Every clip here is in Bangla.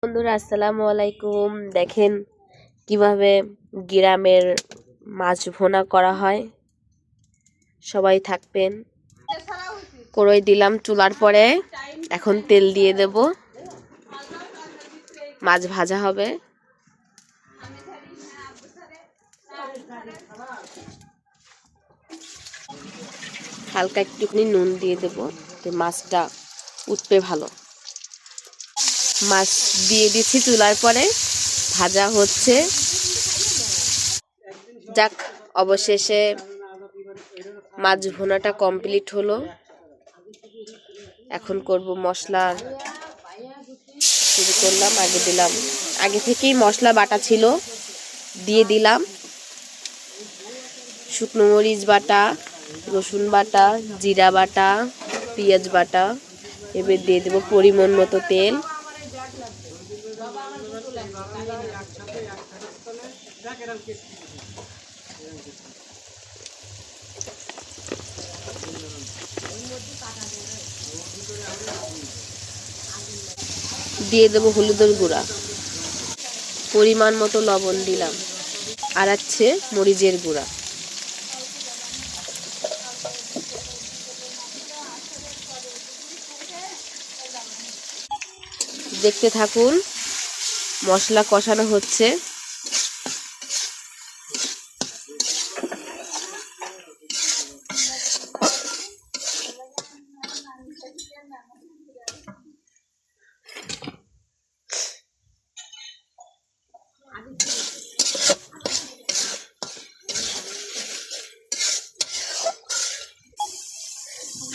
বন্ধুরা আসসালামু আলাইকুম। দেখেন কিভাবে গ্রামের মাছ ভুনা করা হয়। সবাই থাকবেন। কড়াই দিলাম চুলার পরে, এখন তেল দিয়ে দেব। মাছ ভাজা হবে। হালকা একটুখানি নুন দিয়ে দেব, মাছটা উঠবে ভালো। মাছ দিয়ে দিচ্ছি চুলার পরে, ভাজা হচ্ছে। যাক, অবশেষে মাছ ভুনাটা কমপ্লিট হলো। এখন করব মশলা শুরু করলাম। আগে থেকেই মশলা বাটা ছিল, দিয়ে দিলাম শুকনো মরিচ বাটা, রসুন বাটা, জিরা বাটা, পেঁয়াজ বাটা। এবার দিয়ে দেবো পরিমাণ মতো তেল। দিয়ে দেবো হলুদের গুঁড়া, পরিমাণ মতো লবণ দিলাম, আর আছে মরিচের গুঁড়া। দেখতে থাকুন, মশলা কষানো হচ্ছে।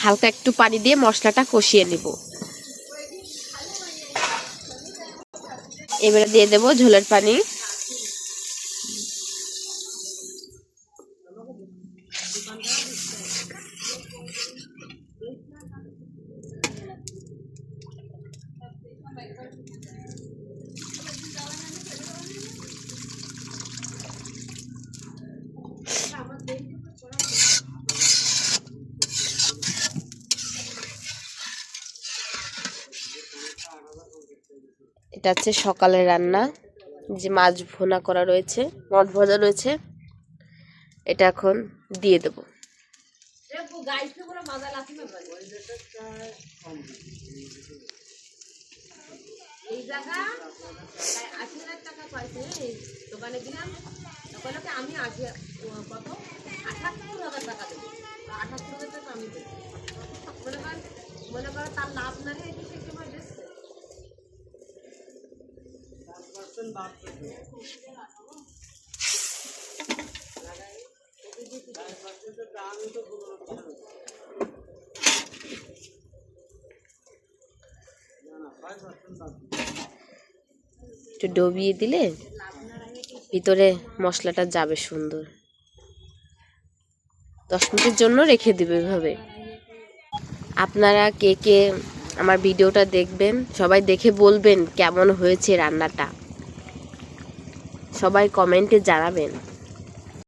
হালকা একটু পানি দিয়ে মশলাটা কষিয়ে নিব। এবারে দিয়ে দেব ঝোলের পানি। এটা হচ্ছে সকালের রান্না, যে মাছ ভুনা করা রয়েছে, মাছ ভাজা রয়েছে, এটা এখন দিয়ে দেব। একটু ডুবিয়ে দিলে ভিতরে মশলাটা যাবে সুন্দর। 10 মিনিটের জন্য রেখে দিবে এভাবে। আপনারা কে কে আমার ভিডিওটা দেখবেন, সবাই দেখে বলবেন কেমন হয়েছে রান্নাটা। সবাই কমেন্টে জানাবেন।